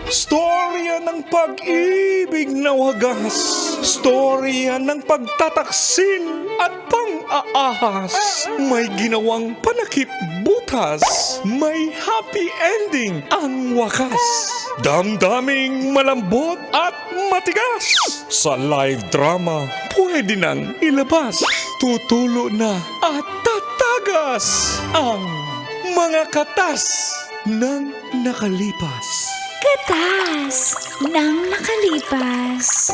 Storya ng pag-ibig na wagas. Storya ng pagtataksil at pang-aahas. May ginawang panakip butas. May happy ending ang wakas. Damdaming malambot at matigas. Sa live drama, pwede nang ilabas. Tutulo na at tatagas ang mga katas ng nakalipas. Katas ng nakalipas.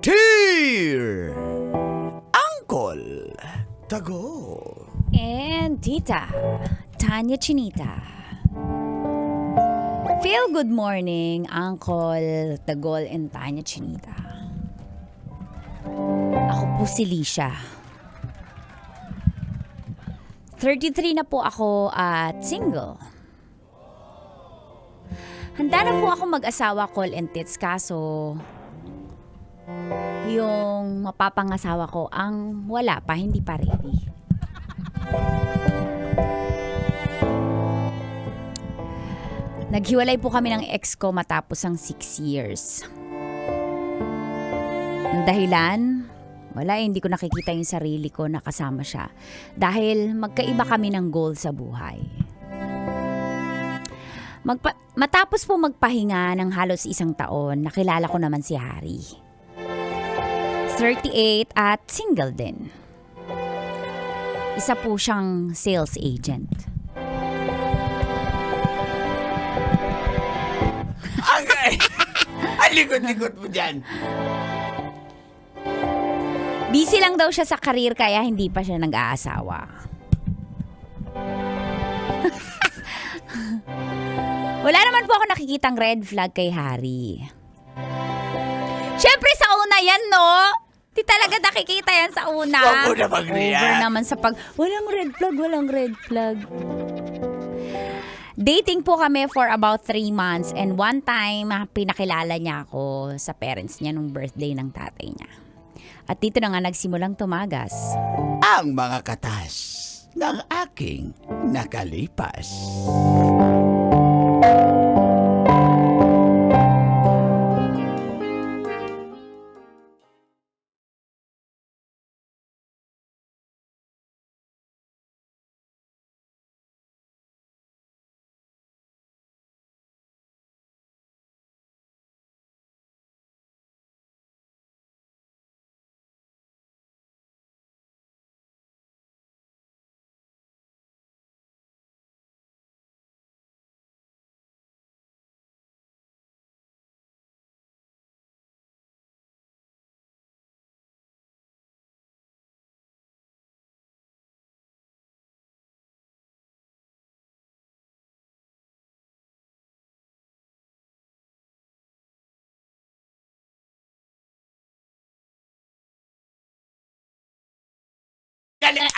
Dear Uncle Tago. And Tita Tanya Chinita. Feel good morning, Uncle Tagol and Tanya Chinita. Ako po si Lisha. 33 na po ako at single. Handa na po ako mag-asawa, call and tits, kaso yung mapapangasawa ko ang wala pa, hindi pa ready. Naghiwalay po kami ng ex ko matapos ang 6 years. Ang dahilan, wala, hindi ko nakikita yung sarili ko na kasama siya. Dahil magkaiba kami ng goal sa buhay. Matapos po magpahinga ng halos 1 taon, nakilala ko naman si Harry. 38 at single din. Isa po siyang sales agent. Okay. Ang likod-likod mo dyan. Busy lang daw siya sa career kaya hindi pa siya nag-aasawa. Wala naman po ako nakikitang red flag kay Harry. Siyempre sa una yan, no? Di talaga nakikita yan sa una. Huwag mo na mag-react. Over naman sa walang red flag, walang red flag. Dating po kami for about 3 months and one time, pinakilala niya ako sa parents niya nung birthday ng tatay niya. At dito na nga nagsimulang tumagas. Ang mga katas ng aking nakalipas.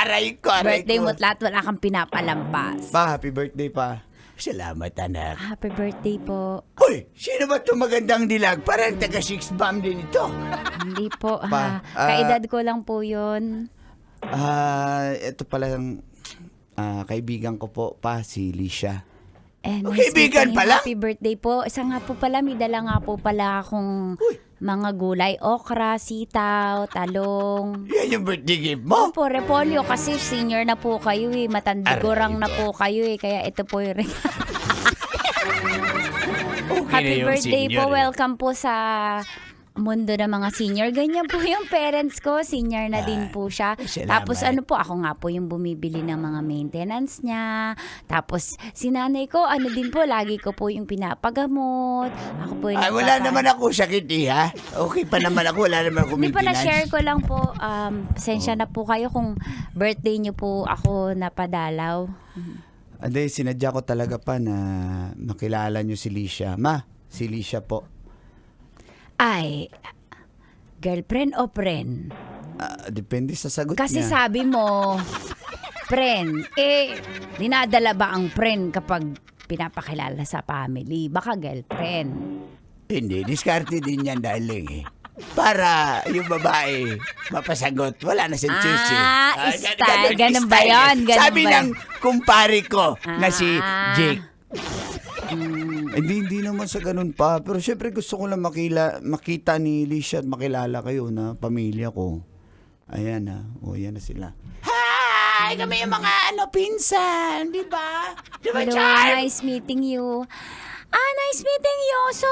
Aray ko. Birthday mo't lahat, wala kang pinapalampas. Pa, happy birthday pa. Salamat, anak. Happy birthday po. Uy, sino ba itong magandang dilag? Parang taga 6 bomb din ito. Hindi po, Pa, kaedad ko lang po yun. Ito pala yung kaibigan ko po pa, si Lisha. Nice Kaibigan meeting you. pala? Happy birthday po. Isa nga po pala, may dala nga po pala akong mga gulay. Okra, sitaw, talong. Yan yung birthday gift mo? Opo, repolyo kasi senior na po kayo eh. Matandagorang na po kayo eh. Kaya ito po yung Happy birthday po. Welcome po sa mundo ng mga senior. Ganyan po yung parents ko. Senior na din po siya. Salamat. Tapos ano po, ako nga po yung bumibili ng mga maintenance niya. Tapos si nanay ko, ano din po, lagi ko po yung pinapagamot. Ako po yung Wala naman ako sakit ha? Okay pa naman ako. Wala naman ako Hindi pa maintenance. na-share ko lang po. Pasensya na po kayo kung birthday niyo po ako napadalaw. Hindi, sinadya ko talaga pa na makilala nyo si Lisha. Ma, si Lisha po. Ay, girlfriend o friend? Depende sa sagot Kasi niya. sabi mo, friend. Dinadala ba ang friend kapag pinapakilala sa family? Baka girlfriend. Hindi, diskarte din yan, darling eh. para yung babae mapasagot. Wala na siyang choose. Ganun ba yun? Ganun Sabi ba? ng kumpare ko na si Ah. Jake. Hindi naman sa ganun pa. Pero syempre gusto ko lang makita ni Alicia at makilala kayo na pamilya ko. Ayan na. O, yan na sila. Hi! Kami yung mga pinsan. Di ba? Di ba, Hello, Charm? nice meeting you. Nice meeting you. So,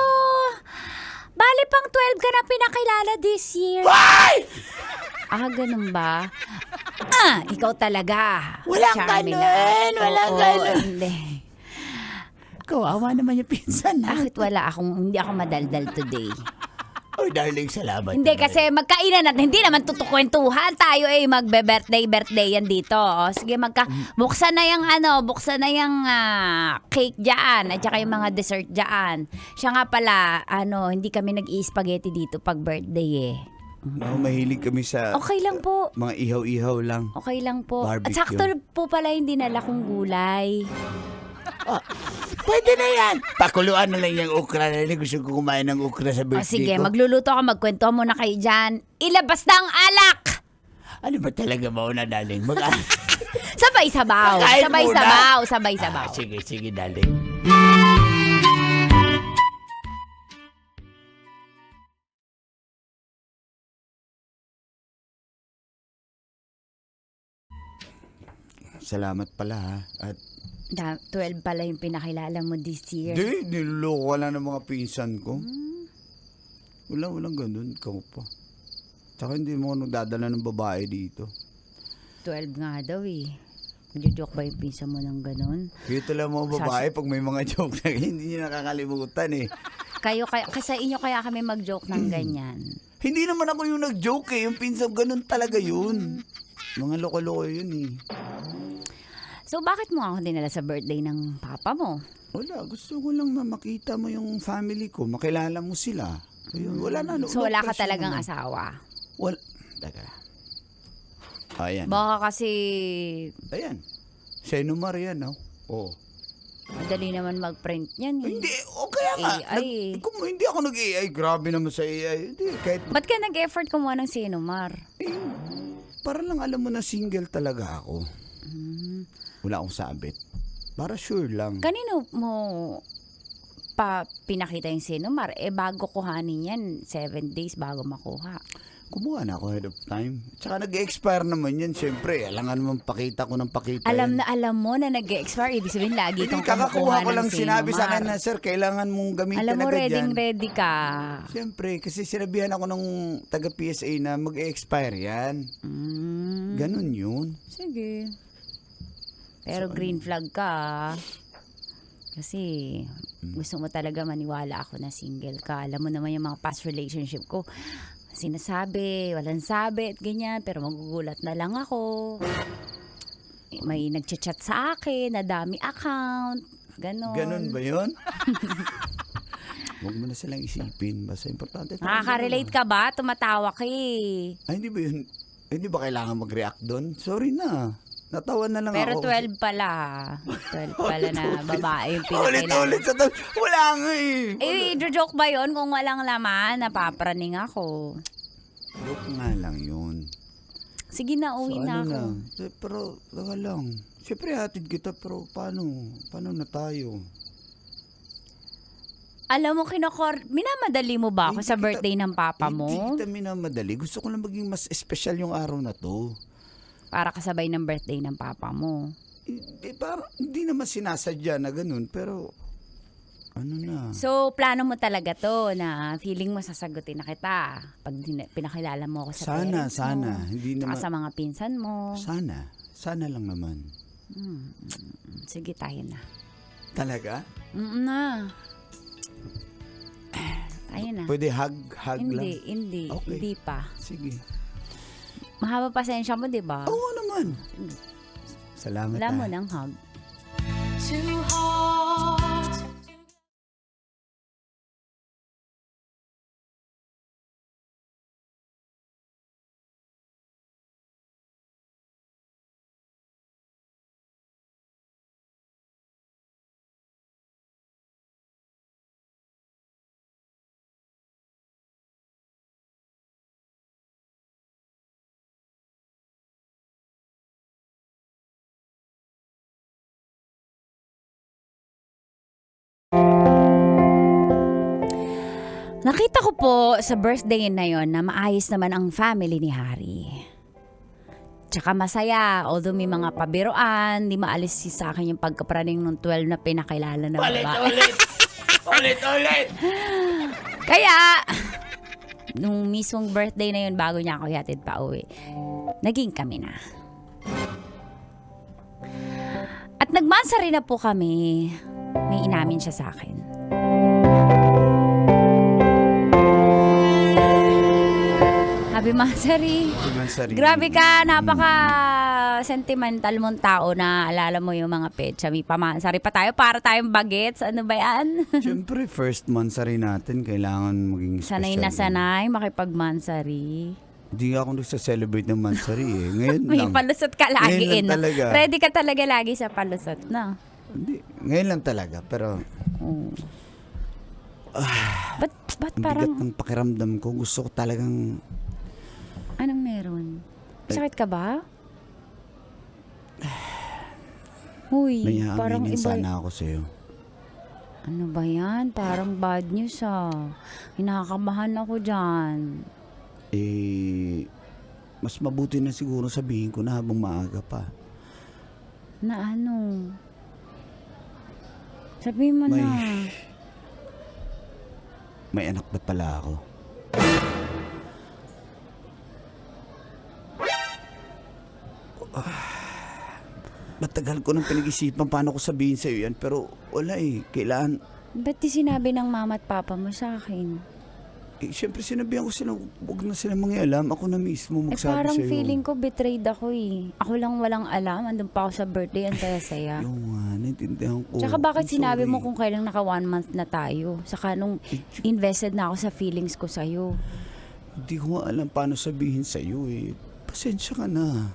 bali pang 12 ka na pinakilala this year. Why? Ganun ba? Ikaw talaga. Walang Charming ganun, na. walang Oo, ganun. Hindi. Kawawa naman yung pinsan na. Bakit hindi ako madaldal today? Oy, darling, salamat. Hindi naman. kasi magkainan at hindi naman tutukwentuhan tayo magbe-birthday yan dito. O, sige, buksan na yung cake diyan at saka yung mga dessert diyan. Siya nga pala, hindi kami nag-i-spaghetti dito pag birthday eh. Mahilig kami sa Okay lang po. mga ihaw-ihaw lang. Okay lang po. At Barbecue. sakto po pala yung dinala kong gulay. Pwede na yan. Pakuluan na lang yung okra. Gusto ko kumain ng okra sa O birthday sige, ko. magluluto ako, magkwentuhan muna kayo dyan. Ilabas na ang alak! Ano ba talaga mauna, darling? Sabay-sabaw. Kain Sabay-sabaw. Sabay-sabaw. Sige, darling. Salamat pala ha. At 12 pala yung pinakilala mo this year. di, niloloko ka lang ng mga pinsan ko. Walang ganun. Ikaw pa. Tsaka hindi mo nagdadala ng babae dito. 12 nga daw eh. Magjo-joke ba yung pinsa mo ng ganun? Dito lang mga babae pag may mga joke na hindi nyo nakakalimutan eh. Sa inyo kaya kami mag-joke ng ganyan. Hindi naman ako yung nag-joke eh. Yung pinsan, ganun talaga yun. Mga loko-loko yun eh. So bakit mo ako dinala sa birthday ng papa mo? Wala, gusto ko lang na makita mo yung family ko. Makilala mo sila. Ayun, wala na. So wala ka pressure talagang naman. asawa? Wala. Teka. Ayan. Baka kasi Ayan. Senomar yan, no? Oo. madali naman mag-print yan eh. Hindi, o kaya nga. AI. Kung hindi ako nag-AI, grabe naman sa AI. Hindi, kahit, Ba't ka nag-effort kumuha ng Sinomar? para lang alam mo na single talaga ako. Wala akong sabit. Para sure lang. Kanino mo pinakita yung Sinomar? Bago kuhanin yan, 7 days bago makuha. Kumuha na ako ahead of time. Tsaka nag-expire naman yan, syempre. Alangan naman pakita ko ng pakita Alam yan. na alam mo na nag-expire. Ibig sabihin, lagi Hindi, kang kakakuha kumukuha ko ng lang sinabi sa akin Sinomar. na, sir, kailangan mong gamitin Alam mo, agad yan. ready ka. Siyempre, kasi sinabihan ako ng taga-PSA na mag-expire yan. Ganun yun. Sige. Pero green flag ka. Kasi gusto mo talaga maniwala ako na single ka. Alam mo naman yung mga past relationship ko. Sinasabi, walang sabi at ganyan. Pero magugulat na lang ako. May nagchat-chat sa akin, na dami account. Ganon. Ganun ba yun? Huwag mo na silang isipin. Basta importante. Nakaka-relate ka ba? Tumatawa ka eh. Ay, hindi ba yun? Hindi ba kailangan mag-react doon? Sorry na. Natawa na lang Pero ako. 12 pala. 12 pala na babae yung pinakilala. Ulit sa wala nga eh. Joke ba yun? Kung walang laman, napapraning ako. Joke nga lang yun. Sige na, uwi na ako. Pero, teka lang. Siyempre, hatid kita, pero paano? Paano na tayo? Alam mo, minamadali mo ba ako Hindi sa kita- birthday ng papa mo? Hindi kita minamadali. Gusto ko lang maging mas espesyal yung araw na to. Para kasabay ng birthday ng papa mo. Parang hindi naman sinasadya na ganun, pero ano na. So, plano mo talaga to na feeling mo sasagutin na kita pag pinakilala mo ako sa parents mo. Sana. Hindi Tsaka naman. sa mga pinsan mo. Sana lang naman. Sige, tayo na. Talaga? Na. Tayo na. Pwede hug lang? Hindi. Okay. Hindi pa. Sige. Mahaba pasensya mo, di ba? Oo naman. Salamat. Wala mo ng hug. Too hard. Nakita ko po sa birthday na yon na maayos naman ang family ni Harry. Tsaka masaya, although may mga pabiroan, di maalis sa akin yung pagkapraning ng 12 na pinakilala na babae. Ulit! Kaya, nung mismong birthday na yun, bago niya ako yatid pa uwi, naging kami na. At nagmansa rin na po kami. May inamin siya sa akin. Happy Mansari. Grabe ka, napaka-sentimental mong tao na alala mo yung mga petsa. May pamansari pa tayo para tayong bagets. Ano ba yan? Siyempre, first month sa rin natin, kailangan maging special. Sanay na sanay, makipagmansari. Hindi ako nagsa-celebrate ng mansari eh. Ngayon May lang. palusot ka lagi. Ngayon lang talaga. Ready ka talaga lagi sa palusot, no? Hindi, ngayon lang talaga. Pero, Ba't ang parang, bigat ng pakiramdam ko. Gusto ko talagang, anong meron? Sakit ka ba? Uy, may parang aaminin iba. sana ako sa'yo. Ano ba yan? Parang bad news Hinakabahan ako dyan. Mas mabuti na siguro sabihin ko na habang maaga pa. Na ano? Sabihin mo May- na. May anak na pala ako. Matagal ko nang pinag-isipan paano ko sabihin sa'yo yan, pero wala eh. Kailangan, Ba't di sinabi ng mama at papa mo sa akin? siyempre sinabihan ko sila, huwag na sila mangialam. Ako na mismo magsabi Parang sa'yo. feeling ko betrayed ako eh. Ako lang walang alam. Andun pa ako sa birthday. Ang saya-saya. Yung nga, naintindihan ko. Tsaka bakit I'm sinabi sorry. mo kung kailang naka 1 month na tayo? Saka nung invested na ako sa feelings ko sa'yo. Hindi ko nga alam paano sabihin sa'yo eh. Pasensya ka na.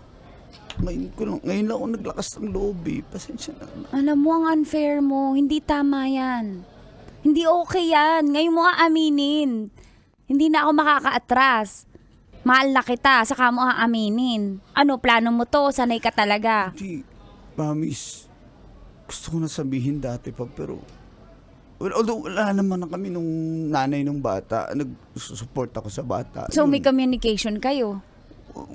Ngayon lang ako naglakas ng loob eh. Pasensya na. Alam mo, ang unfair mo. Hindi tama yan. Hindi okay yan. Ngayon mo nga aminin. Hindi na ako makaka-atras. Mahal na kita, saka mo aaminin. Ano, plano mo to? Sanay ka talaga. Hindi, promise. Gusto ko na sabihin dati pa, pero... Although wala naman na kami nung nanay nung bata. Nag-support ako sa bata. So, Yun. may communication kayo.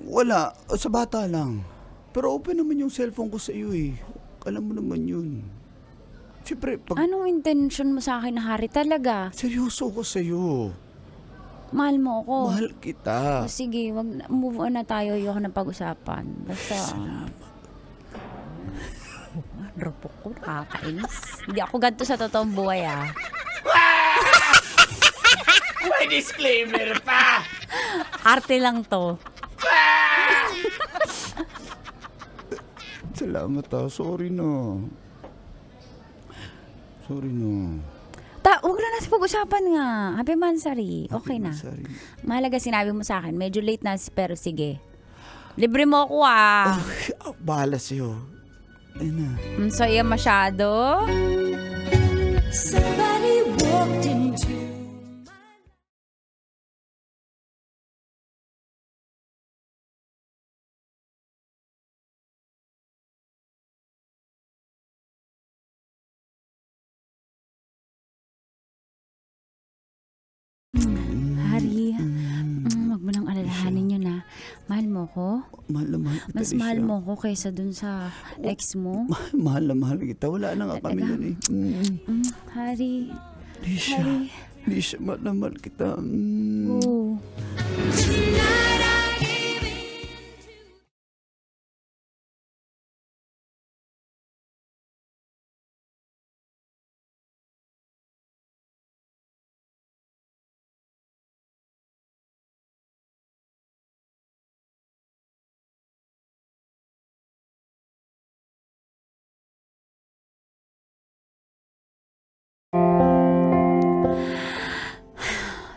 Wala. Sa bata lang. Pero open naman yung cellphone ko sa iyo eh. Alam mo naman yun. Siyempre, pag Anong intention mo sa akin, Hari, talaga? seryoso ko sa iyo. Mahal mo ako. Mahal kita. O, sige, move on na tayo. Ayoko na pag-usapan. Basta... Ropok ko, nakakainis. Hindi ako ganito sa totoong buhay, May disclaimer pa! Arte lang to. Salamat Sorry na. Sorry na. Huwag na natin pag-usapan nga. Happy Mansari. Okay na. Sorry. Mahalaga sinabi mo sa akin. Medyo late na, pero sige. Libre mo ako Bahala sa'yo. Ayun na. Ang saya masyado. Somebody walked into Hari, wag mo nang alalahanin yun Mahal mo ko? Mahal na mahal kita, Mas Alicia. mahal mo ko kaysa dun sa ex mo? Mahal na mahal kita. Wala na nga kami Talaga? nun eh. Hari, Alicia. Hari. Alicia, mahal na mahal kita. Oh.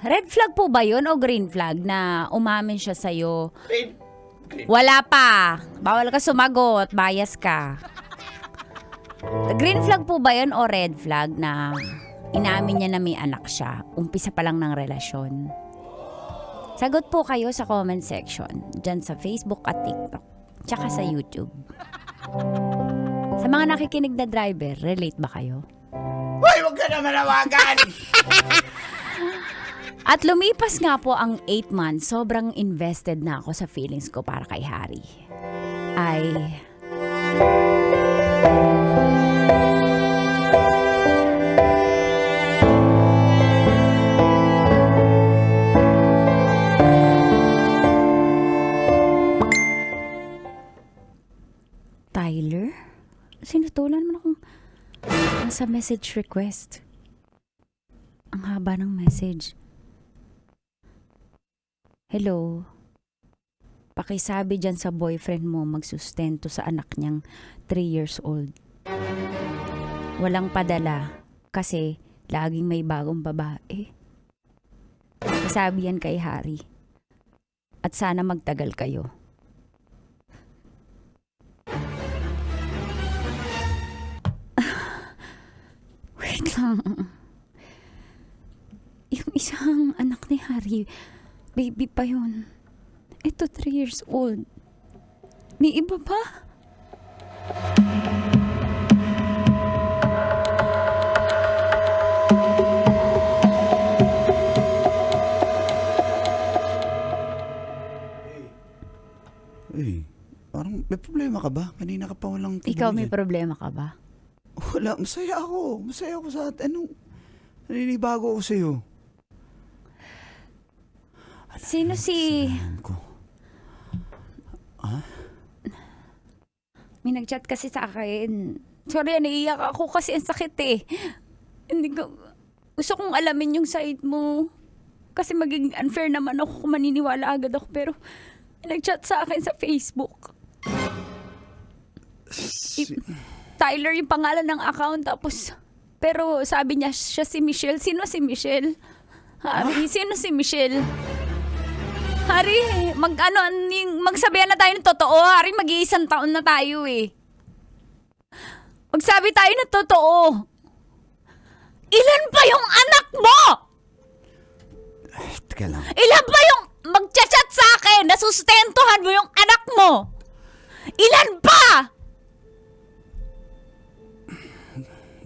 Red flag po ba yun o green flag na umamin siya sa'yo? Wala pa. Bawal ka sumagot. Bias ka. Green flag po ba yun o red flag na inamin niya na may anak siya? Umpisa pa lang ng relasyon. Sagot po kayo sa comment section. Dyan sa Facebook at TikTok. Tsaka sa YouTube. Sa mga nakikinig na driver, relate ba kayo? Hoy, huwag ka na manawagan! At lumipas nga po ang 8 months, sobrang invested na ako sa feelings ko para kay Harry. Tyler? Sinutulan mo na akong nasa message request. Ang haba ng message. Hello? Pakisabi dyan sa boyfriend mo magsustento sa anak niyang 3 years old. Walang padala kasi laging may bagong babae. Pakisabi yan kay Harry. At sana magtagal kayo. Wait lang. Yung isang anak ni Harry, baby pa yun. Ito 3 years old. May iba pa? Parang may problema ka ba? Kanina ka pa walang tuloy. Ikaw may problema ka ba? Wala, masaya ako. Masaya ako sa naninibago ako sa'yo. Sino si... Ko. May nag-chat kasi sa akin. Sorry, naiiyak ako kasi ang sakit eh. Hindi ko... Gusto kong alamin yung side mo. Kasi magiging unfair naman ako kung maniniwala agad ako. Pero may nag-chat sa akin sa Facebook. Tyler yung pangalan ng account. Tapos... Pero sabi niya siya si Michelle. Sino si Michelle? Harry, sino si Michelle? Harry, magsabihan na tayo ng totoo. Harry, mag-iisang taon na tayo eh. Magsabi tayo ng totoo. Ilan pa yung anak mo? Teka lang. Ilan pa yung magchat-chat sa akin na sustentuhan mo yung anak mo? Ilan pa?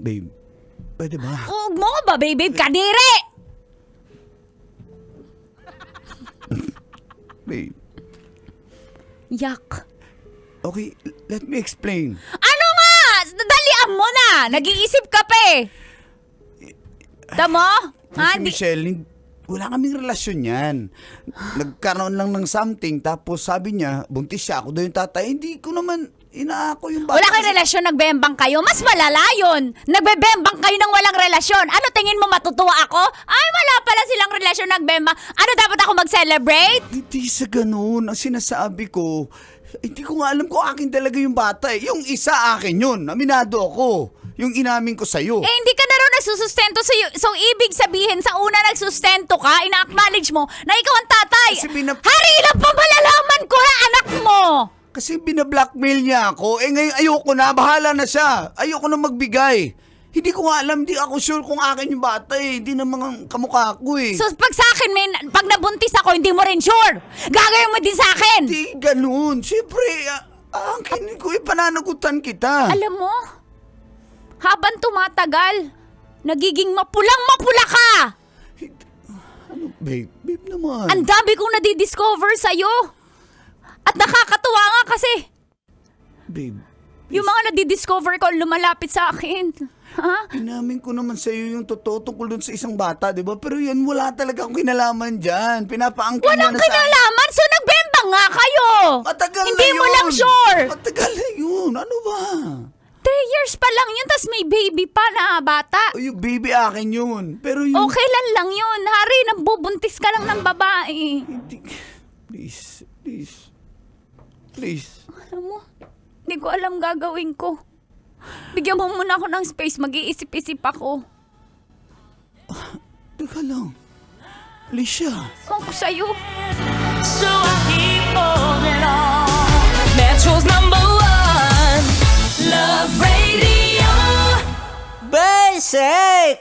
Babe, pwede ba? Huwag mo ba, babe? Kadiri! Babe. Yak. Okay, let me explain. Ano nga? Dalian mo na! Nag-iisip ka pa eh. Tamo? Si Michelle, wala kaming relasyon yan. Nagkaroon lang ng something, tapos sabi niya, buntis siya, ako daw yung tatay. Hindi ko naman inaako yung bata. Wala kayong relasyon, nagbembang kayo. Mas malala yun. Nagbebembang kayo ng walang relasyon. Ano tingin mo, matutuwa ako? Ay, wala pala silang relasyon, nagbembang. Ano, dapat ako mag-celebrate? Hindi sa ganun. Ang sinasabi ko, hindi ko nga alam kung akin talaga yung bata eh. Yung isa akin yun. Aminado ako. Yung inamin ko sa'yo. Eh, hindi ka na raw nagsusustento sa'yo. So, ibig sabihin, sa una nagsustento ka, ina-acknowledge mo na ikaw ang tatay. Kasi Hari, ilang pa malalaman ko na anak mo? Kasi binablockmail niya ako. Eh ngayon ayoko na. Bahala na siya. Ayoko na magbigay. Hindi ko nga alam. Hindi ako sure kung akin yung bata eh. Hindi na mga kamukha ko eh. So, pag sa akin, pag nabuntis ako, hindi mo rin sure. Gagawin mo din sa akin. Hindi ganun. Siyempre, ang kinin ko pananagutan kita. Alam mo, habang tumatagal, nagiging mapulang-mapula ka. Babe naman. Ang dami kong nadidiscover sa'yo. At nakakatuwa nga kasi, Babe, yung mga nadidiscover ko lumalapit sa akin. Ha? inamin ko naman sa'yo yung totoo tungkol dun sa isang bata, di ba? Pero yan, wala talaga akong kinalaman dyan. Pinapaangkin niya Walang na sa... kinalaman, so nagbembang nga kayo. Matagal na Hindi yun. mo lang sure. Matagal na yun. Ano ba? 3 years pa lang yun, tas may baby pa na bata. O, yung baby akin yun. Pero yung... Okay lang yun. Hari, nabubuntis ka lang ng babae. Hindi... Please. Alam mo, hindi ko alam gagawin ko. Bigyan mo muna ako ng space, mag-iisip-isip ako. Teka lang. Alicia. Kung ko sa'yo. So I keep holding on. Metro's #1 Love Radio. Basic!